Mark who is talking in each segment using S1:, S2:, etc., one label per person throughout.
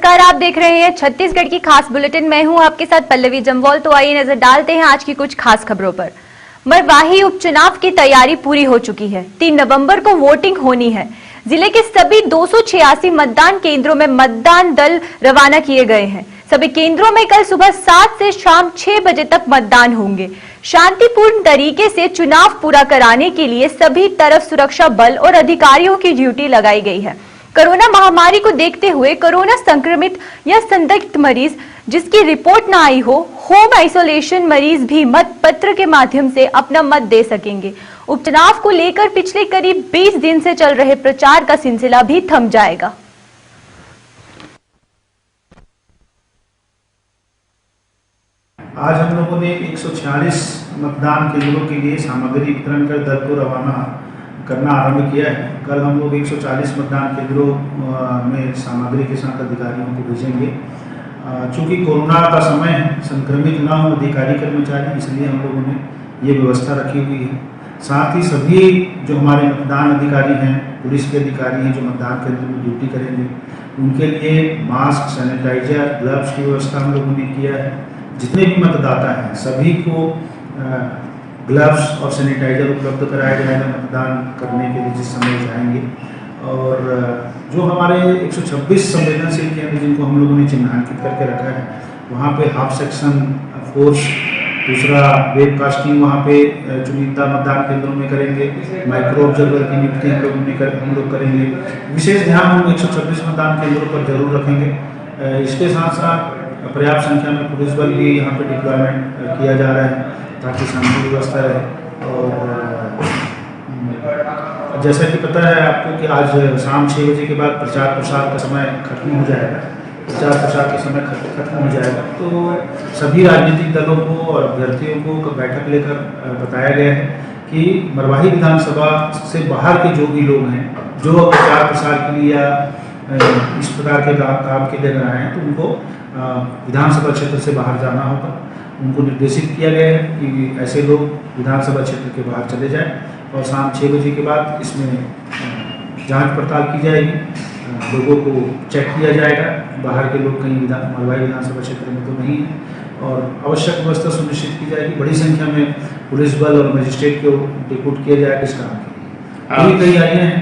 S1: नमस्कार, आप देख रहे हैं छत्तीसगढ़ की खास बुलेटिन। मैं हूं आपके साथ पल्लवी जम्वाल। तो आइए नजर डालते हैं आज की कुछ खास खबरों पर। मरवाही उपचुनाव की तैयारी पूरी हो चुकी है। 3 नवंबर को वोटिंग होनी है। जिले के सभी 286 मतदान केंद्रों में मतदान दल रवाना किए गए हैं। सभी केंद्रों में कल सुबह 7 से शाम 6 बजे तक मतदान होंगे। शांतिपूर्ण तरीके से चुनाव पूरा कराने के लिए सभी तरफ सुरक्षा बल और अधिकारियों की ड्यूटी लगाई गई है। कोरोना महामारी को देखते हुए कोरोना संक्रमित या संदिग्ध मरीज जिसकी रिपोर्ट न आई हो, होम आइसोलेशन मरीज भी मत पत्र के माध्यम से अपना मत दे सकेंगे। उपचुनाव को लेकर पिछले करीब 20 दिन से चल रहे प्रचार का सिलसिला भी थम जाएगा।
S2: आज हम लोगों ने 146 मतदान केंद्रों के लिए सामग्री वितरण कर दल को रवाना करना आरंभ किया है। कल हम लोग 140 मतदान केंद्रों में सामग्री के साथ अधिकारियों को भेजेंगे। चूंकि कोरोना का समय है, संक्रमित न हो अधिकारी कर्मचारी, इसलिए हम लोगों ने ये व्यवस्था रखी हुई है। साथ ही सभी जो हमारे मतदान अधिकारी हैं, पुलिस के अधिकारी हैं जो मतदान केंद्र में ड्यूटी करेंगे, उनके लिए मास्क, सैनिटाइजर, ग्लव्स की व्यवस्था हम लोगों ने किया है। जितने भी मतदाता हैं सभी को ग्लव्स और सैनिटाइजर उपलब्ध कराया जाएगा मतदान करने के लिए जिस समय जाएंगे। और जो हमारे 126 संवेदनशील केंद्र जिनको हम लोगों ने चिन्हांकित करके रखा है, वहाँ पे हाफ सेक्शन फोर्स, दूसरा वेबकास्टिंग वहाँ पे चुनिंदा मतदान केंद्रों में करेंगे। माइक्रो ऑब्जर्वर की नियुक्ति हम लोग करेंगे। विशेष ध्यान हम 126 मतदान केंद्रों पर जरूर रखेंगे। इसके साथ साथ पर्याप्त संख्या में पुलिस बल भी यहाँ पे डिप्लॉयमेंट किया जा रहा है ताकि शांति व्यवस्था रहे। और जैसा कि पता है आपको कि आज शाम 6 बजे के बाद प्रचार प्रसार का समय खत्म हो जाएगा। प्रचार प्रसार का समय खत्म हो जाएगा तो सभी राजनीतिक दलों को और अभ्यर्थियों को बैठक लेकर बताया गया है कि मरवाही विधानसभा से बाहर के जो भी लोग हैं जो प्रचार प्रसार के लिए या इस प्रकार के काम के लिए आए हैं तो उनको विधानसभा क्षेत्र से बाहर जाना होगा। उनको निर्देशित किया गया है कि ऐसे लोग विधानसभा क्षेत्र के बाहर चले जाएं और शाम 6 बजे के बाद इसमें जांच पड़ताल की जाएगी। लोगों को चेक किया जाएगा, बाहर के लोग कहीं मरवाही विधानसभा क्षेत्र में तो नहीं है, और आवश्यक व्यवस्था सुनिश्चित की जाएगी। बड़ी संख्या में पुलिस बल और मजिस्ट्रेट को डिप्यूट किया जाएगा इस काम के लिए। पूरी तैयारियाँ हैं।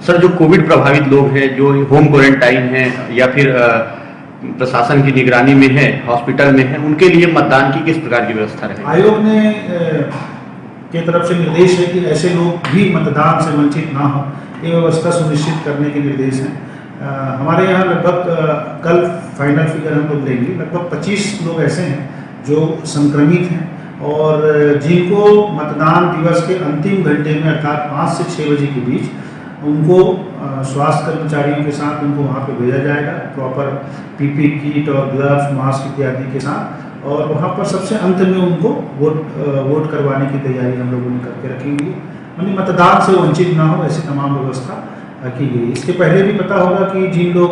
S3: सर, जो कोविड प्रभावित लोग हैं, जो होम क्वारंटाइन हैं या फिर प्रशासन की निगरानी में है, हॉस्पिटल में है, उनके लिए मतदान की किस प्रकार की व्यवस्था रहेगी?
S2: आयोग ने के तरफ से निर्देश है कि ऐसे लोग भी मतदान से वंचित ना हो, ये व्यवस्था सुनिश्चित करने के निर्देश हैं। हमारे यहाँ लगभग कल फाइनल फिगर हम लोग लेंगे, लगभग 25 लोग ऐसे हैं जो संक्रमित हैं और जिनको मतदान दिवस के अंतिम घंटे में अर्थात 5 से 6 बजे के बीच उनको स्वास्थ्य कर्मचारियों के साथ उनको वहाँ पे भेजा जाएगा, प्रॉपर पीपी किट और ग्लव्स, मास्क इत्यादि के साथ। और वहाँ पर सबसे अंत में उनको वोट करवाने की तैयारी हम लोगों ने करके रखी हुई है। यानी मतदान से वंचित ना हो, ऐसी तमाम व्यवस्था की गई। इसके पहले भी पता होगा कि जिन लोग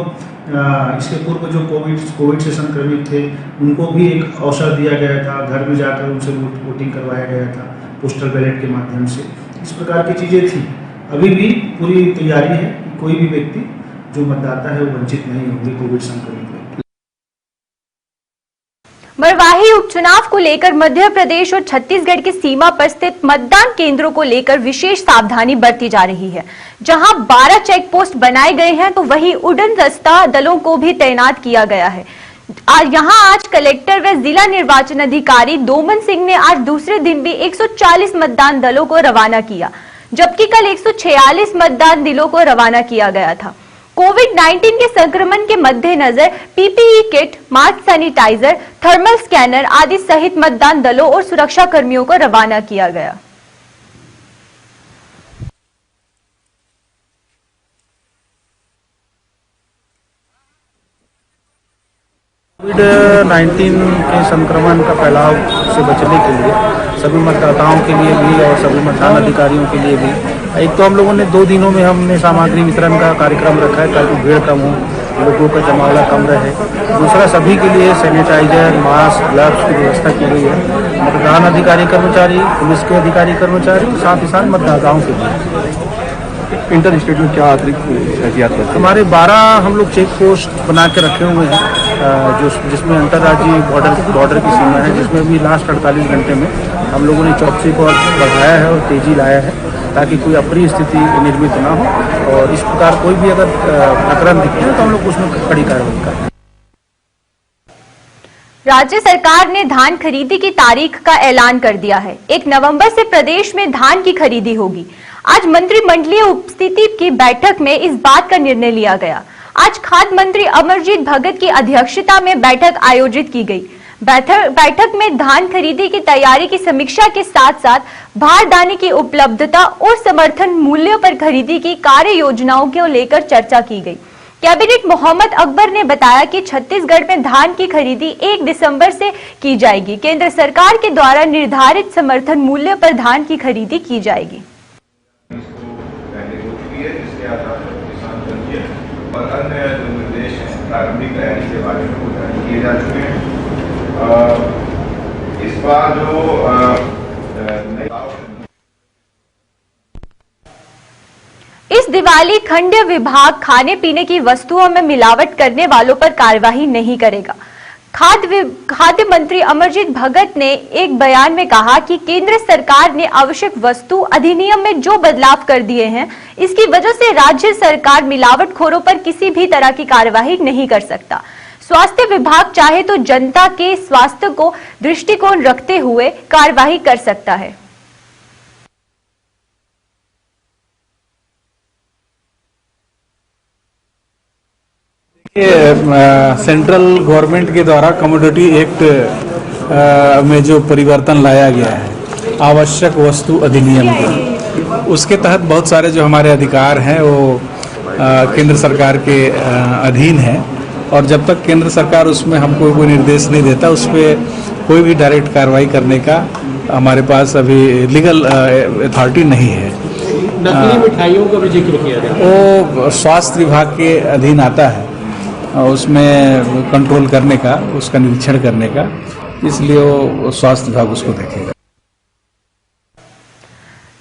S2: इसके पूर्व जो कोविड से संक्रमित थे उनको भी एक अवसर दिया गया था, घर में जाकर उनसे वोटिंग करवाया गया था पोस्टल बैलेट के माध्यम से। इस प्रकार की चीज़ें थी। अभी भी पूरी तैयारी है कि कोई भी व्यक्ति जो मतदाता है वो वंचित नहीं होंगे कोविड संक्रमित में।
S1: मरवाही उपचुनाव को लेकर मध्य प्रदेश और छत्तीसगढ़ की सीमा पर स्थित मतदान केंद्रों को लेकर विशेष सावधानी बरती जा रही है। जहां 12 चेक पोस्ट बनाए गए हैं तो वहीं उड़न दस्ता दलों को भी तैनात किया गया है। आज कलेक्टर व जिला निर्वाचन अधिकारी डोमन सिंह ने आज दूसरे दिन भी 140 मतदान दलों को रवाना किया, जबकि कल 146 मतदान दलों को रवाना किया गया था। कोविड-19 के संक्रमण के मद्देनजर PPE kit, mask, sanitiser, thermal scanner आदि सहित मतदान दलों और सुरक्षा कर्मियों को रवाना किया गया।
S4: कोविड-19 के संक्रमण का फैलाव से बचने के लिए सभी मतदाताओं के लिए भी और सभी मतदान अधिकारियों के लिए भी एक तो हम लोगों ने 2 दिनों में हमने सामग्री वितरण का कार्यक्रम रखा है ताकि भीड़ कम हो, लोगों का जमावड़ा कम रहे। दूसरा, सभी के लिए सैनिटाइजर, मास्क, ग्लव्स की व्यवस्था की गई है। मतदान अधिकारी कर्मचारी, पुलिस के अधिकारी कर्मचारी, साथ ही साथ मतदाताओं के लिए।
S5: इंटर स्टेट में क्या अतिरिक्त एहतियात करते हैं?
S4: हमारे 12 हम लोग चेक पोस्ट बना के रखे हुए हैं जो जिसमें अंतर्राज्यीय बॉर्डर की सीमा है, जिसमें भी लास्ट 48 घंटे में हम लोगों ने चौकसी को बढ़ाया है और तेजी लाया है ताकि कोई अप्रिय स्थिति निर्मित ना हो, और इस प्रकार कोई भी अगर प्रकरण दिखे तो हम लोग उसमें कड़ी कार्रवाई करें।
S1: राज्य सरकार ने धान खरीदी की तारीख का ऐलान कर दिया है। 1 नवंबर से प्रदेश में धान की खरीदी होगी। आज मंत्रिमंडलीय उपस्थिति की बैठक में इस बात का निर्णय लिया गया। आज खाद्य मंत्री अमरजीत भगत की अध्यक्षता में बैठक आयोजित की गई। बैठक में धान खरीदी की तैयारी की समीक्षा के साथ साथ बारदाने की उपलब्धता और समर्थन मूल्यों पर खरीदी की कार्य योजनाओं को लेकर चर्चा की गई। कैबिनेट मोहम्मद अकबर ने बताया कि छत्तीसगढ़ में धान की खरीदी 1 दिसंबर से की जाएगी। केंद्र सरकार के द्वारा निर्धारित समर्थन मूल्य पर धान की खरीदी की जाएगी।
S6: और अन्य जो निर्देश हैं प्रारंभिक तैयारी के बारे में वो जारी किए जा चुके हैं। इस बार जो
S1: इस दिवाली खंड विभाग खाने पीने की वस्तुओं में मिलावट करने वालों पर कार्यवाही नहीं करेगा। खाद्य मंत्री अमरजीत भगत ने एक बयान में कहा कि केंद्र सरकार ने आवश्यक वस्तु अधिनियम में जो बदलाव कर दिए हैं, इसकी वजह से राज्य सरकार मिलावटखोरों पर किसी भी तरह की कार्यवाही नहीं कर सकता। स्वास्थ्य विभाग चाहे तो जनता के स्वास्थ्य को दृष्टिकोण रखते हुए कार्यवाही कर सकता है।
S7: सेंट्रल गवर्नमेंट के द्वारा कमोडिटी एक्ट में जो परिवर्तन लाया गया है आवश्यक वस्तु अधिनियम का, उसके तहत बहुत सारे जो हमारे अधिकार हैं वो केंद्र सरकार के अधीन है, और जब तक केंद्र सरकार उसमें हमको कोई निर्देश नहीं देता उस पर कोई भी डायरेक्ट कार्रवाई करने का हमारे पास अभी लीगल अथॉरिटी नहीं है।
S8: नकली मिठाइयों का भी जिक्र किया गया,
S7: वो स्वास्थ्य विभाग के अधीन आता है, उसमें कंट्रोल करने का, उसका निरीक्षण करने का, इसलिए वो स्वास्थ्य विभाग उसको देखेगा।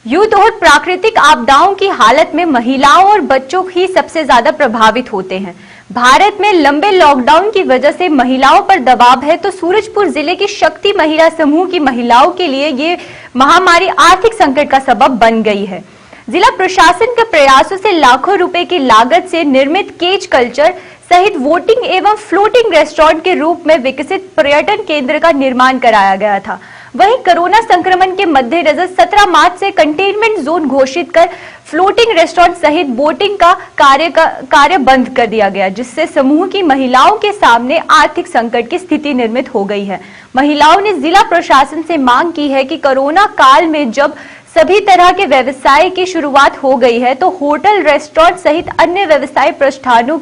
S1: युद्ध और प्राकृतिक आपदाओं की हालत में महिलाओं और बच्चों ही सबसे ज्यादा प्रभावित होते हैं। भारत में लंबे लॉकडाउन की वजह से महिलाओं पर दबाव है, तो सूरजपुर जिले की शक्ति महिला समूह की महिलाओं के लिए ये महामारी आर्थिक संकट का सबब बन गई है। जिला प्रशासन के प्रयासों से लाखों रुपए की लागत से निर्मित केज कल्चर सहित वोटिंग एवं फ्लोटिंग रेस्टोरेंट के रूप में विकसित पर्यटन केंद्र का निर्माण कराया गया था। वहीं कोरोना संक्रमण के मद्देनजर 17 मार्च से कंटेनमेंट जोन घोषित कर फ्लोटिंग रेस्टोरेंट सहित बोटिंग का कार्य बंद कर दिया गया, जिससे समूह की महिलाओं के सामने आर्थिक संकट की स्थिति निर्मित हो गई है। महिलाओं ने जिला प्रशासन से मांग की है कि कोरोना काल में जब सभी तरह के व्यवसाय की शुरुआत हो गई है, तो होटल, रेस्टोरेंट सहित अन्य व्यवसाय प्रतिष्ठानों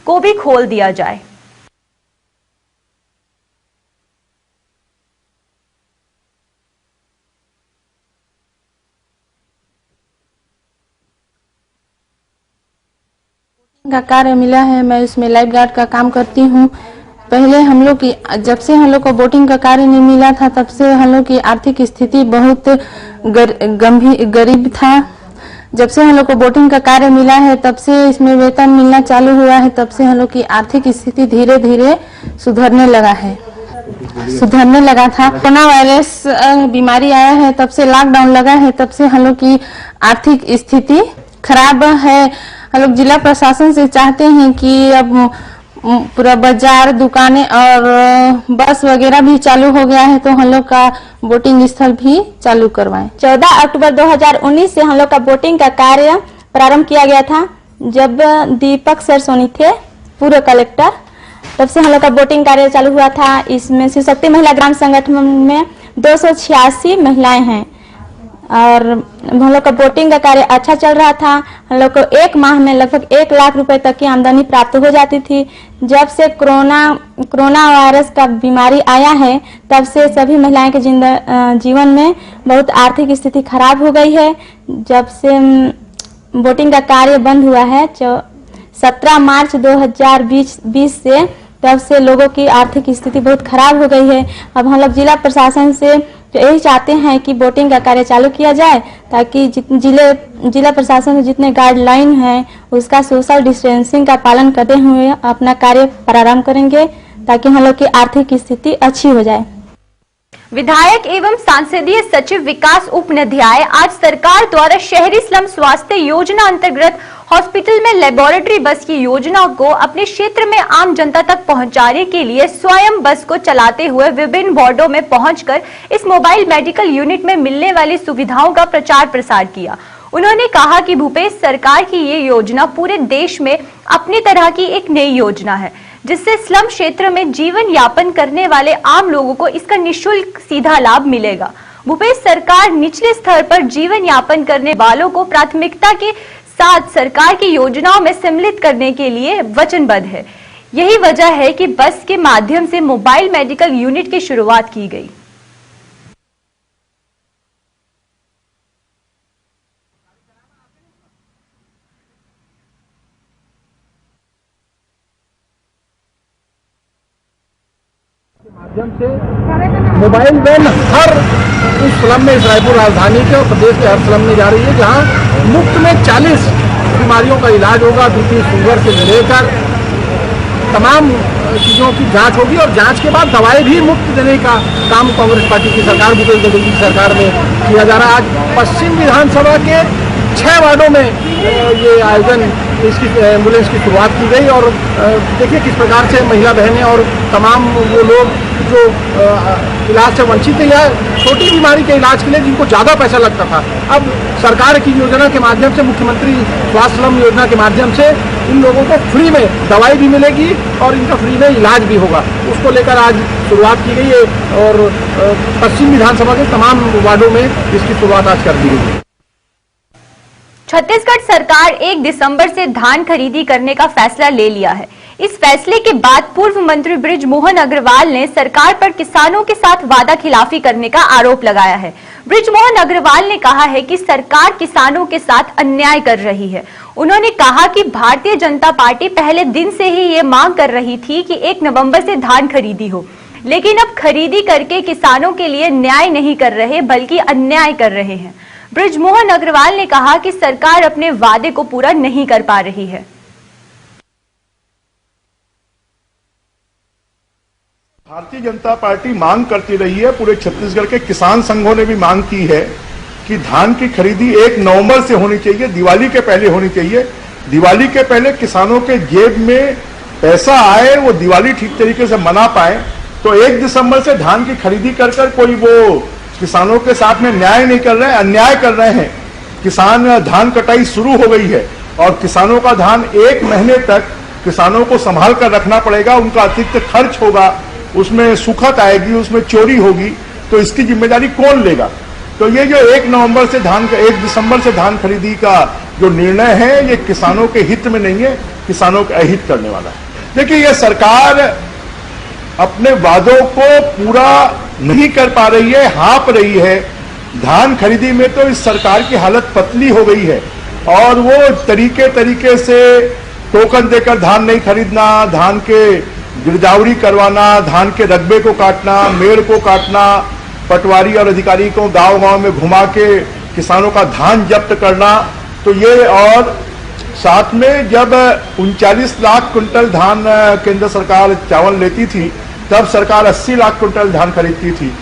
S1: को भी खोल दिया जाए।
S9: का कार्य मिला है, मैं उसमें लाइफ गार्ड का काम करती हूँ। पहले हम लोग की जब से हम लोग को बोटिंग का कार्य नहीं मिला था, तब से हम लोग की आर्थिक स्थिति बहुत गरीब था। जब से हम लोग को बोटिंग का कार्य मिला है, तब से इसमें वेतन मिलना चालू हुआ है, तब से हम लोग की आर्थिक स्थिति धीरे धीरे सुधरने लगा था। कोरोना वायरस बीमारी आया है, तब से लॉकडाउन लगा है, तब से हम लोग की आर्थिक स्थिति खराब है। हम लोग जिला प्रशासन से चाहते हैं कि अब पूरा बाजार, दुकानें और बस वगैरह भी चालू हो गया है, तो हम लोग का बोटिंग स्थल भी चालू करवाएं।
S10: 14 अक्टूबर 2019 से हम लोग का बोटिंग का कार्य प्रारंभ किया गया था। जब दीपक सर सोनी थे पूर्व कलेक्टर, तब से हम लोग का बोटिंग कार्य चालू हुआ था। इसमें शिव शक्ति महिला ग्राम संगठन में 286 महिलाएं हैं और हम लोग का बोटिंग का कार्य अच्छा चल रहा था। हम लोग को एक माह में लगभग 1 लाख रुपए तक की आमदनी प्राप्त हो जाती थी। जब से कोरोना वायरस का बीमारी आया है, तब से सभी महिलाएं के जीवन में बहुत आर्थिक स्थिति खराब हो गई है। जब से बोटिंग का कार्य बंद हुआ है 17 मार्च 2020 से, तब से लोगों की आर्थिक स्थिति बहुत खराब हो गई है। अब हम लोग जिला प्रशासन से तो यही चाहते हैं कि वोटिंग का कार्य चालू किया जाए ताकि जिला प्रशासन के जितने गाइडलाइन हैं उसका सोशल डिस्टेंसिंग का पालन करते हुए अपना कार्य प्रारंभ करेंगे ताकि हम लोग की आर्थिक स्थिति अच्छी हो जाए।
S1: विधायक एवं सांसदीय सचिव विकास उपनिध्याय आज सरकार द्वारा शहरी स्लम स्वास्थ्य योजना अंतर्गत हॉस्पिटल में लेबोरेटरी बस की योजना को अपने क्षेत्र में आम जनता तक पहुंचाने के लिए स्वयं बस को चलाते हुए विभिन्न वार्डों में पहुंचकर इस मोबाइल मेडिकल यूनिट में मिलने वाली सुविधाओं का प्रचार प्रसार किया। उन्होंने कहा कि भूपेश सरकार की ये योजना पूरे देश में अपनी तरह की एक नई योजना है जिससे स्लम क्षेत्र में जीवन यापन करने वाले आम लोगों को इसका निःशुल्क सीधा लाभ मिलेगा। भूपेश सरकार निचले स्तर पर जीवन यापन करने वालों को प्राथमिकता के साथ सरकार की योजनाओं में सम्मिलित करने के लिए वचनबद्ध है। यही वजह है कि बस के माध्यम से मोबाइल मेडिकल यूनिट की शुरुआत की गई।
S4: माध्यम से मोबाइल वैन हर उस स्लम में, इस रायपुर राजधानी के और प्रदेश के हर स्लम में जा रही है जहां मुफ्त में 40 बीमारियों का इलाज होगा। बीपी शुगर से लेकर तमाम चीज़ों की जांच होगी और जांच के बाद दवाई भी मुफ्त देने का काम कांग्रेस पार्टी की सरकार, भूपेश बघेल की सरकार में किया जा रहा है। आज पश्चिम विधानसभा के 6 वार्डों में ये आयोजन, इसकी एम्बुलेंस की शुरुआत की गई और देखिए किस प्रकार से महिला बहनें और तमाम वो लोग जो इलाज से वंचित है या छोटी बीमारी के इलाज के लिए जिनको ज़्यादा पैसा लगता था, अब सरकार की योजना के माध्यम से, मुख्यमंत्री स्वास्थ्य स्लम योजना के माध्यम से इन लोगों को फ्री में दवाई भी मिलेगी और इनका फ्री में इलाज भी होगा। उसको लेकर आज शुरुआत की गई है और पश्चिम विधानसभा के तमाम वार्डों में इसकी शुरुआत आज कर दी गई है।
S1: छत्तीसगढ़ सरकार 1 दिसंबर से धान खरीदी करने का फैसला ले लिया है। इस फैसले के बाद पूर्व मंत्री बृजमोहन अग्रवाल ने सरकार पर किसानों के साथ वादा खिलाफी करने का आरोप लगाया है। बृजमोहन अग्रवाल ने कहा है कि सरकार किसानों के साथ अन्याय कर रही है। उन्होंने कहा कि भारतीय जनता पार्टी पहले दिन से ही ये मांग कर रही थी कि 1 नवंबर से धान खरीदी हो, लेकिन अब खरीदी करके किसानों के लिए न्याय नहीं कर रहे बल्कि अन्याय कर रहे हैं। बृजमोहन अग्रवाल ने कहा कि सरकार अपने वादे को पूरा नहीं कर पा रही है।
S11: भारतीय जनता पार्टी मांग करती रही है, पूरे छत्तीसगढ़ के किसान संघों ने भी मांग की है कि धान की खरीदी 1 नवंबर से होनी चाहिए, दिवाली के पहले होनी चाहिए। दिवाली के पहले किसानों के जेब में पैसा आए, वो दिवाली ठीक तरीके से मना पाए। तो 1 दिसंबर से धान की खरीदी कर कोई वो किसानों के साथ में न्याय नहीं कर रहे हैं, अन्याय कर रहे हैं। किसान धान कटाई शुरू हो गई है और किसानों का धान 1 महीने तक किसानों को संभाल कर रखना पड़ेगा। उनका अतिरिक्त खर्च होगा, उसमें सुखत आएगी, उसमें चोरी होगी, तो इसकी जिम्मेदारी कौन लेगा? तो ये जो 1 दिसंबर से धान खरीदी का जो निर्णय है, ये किसानों के हित में नहीं है, किसानों के अहित करने वाला है। देखिए, ये सरकार अपने वादों को पूरा नहीं कर पा रही है, हाँप रही है। धान खरीदी में तो इस सरकार की हालत पतली हो गई है और वो तरीके से टोकन देकर धान नहीं खरीदना, धान के गिरदावरी करवाना, धान के रकबे को काटना, मेड़ को काटना, पटवारी और अधिकारी को गांव-गांव में घुमा के किसानों का धान जब्त करना। तो ये, और साथ में जब 39 लाख कुंटल धान केंद्र सरकार चावल लेती थी, तब सरकार 80 लाख कुंटल धान खरीदती थी।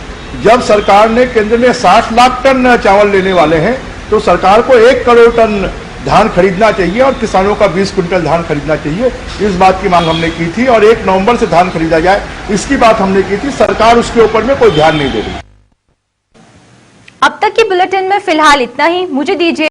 S11: जब सरकार ने, केंद्र ने 60 लाख टन चावल लेने वाले हैं, तो सरकार को 1 करोड़ टन धान खरीदना चाहिए और किसानों का 20 कुंटल धान खरीदना चाहिए। इस बात की मांग हमने की थी और 1 नवंबर से धान खरीदा जाए, इसकी बात हमने की थी। सरकार उसके ऊपर में कोई ध्यान नहीं दे रही।
S1: अब तक की बुलेटिन में फिलहाल इतना ही। मुझे दीजिए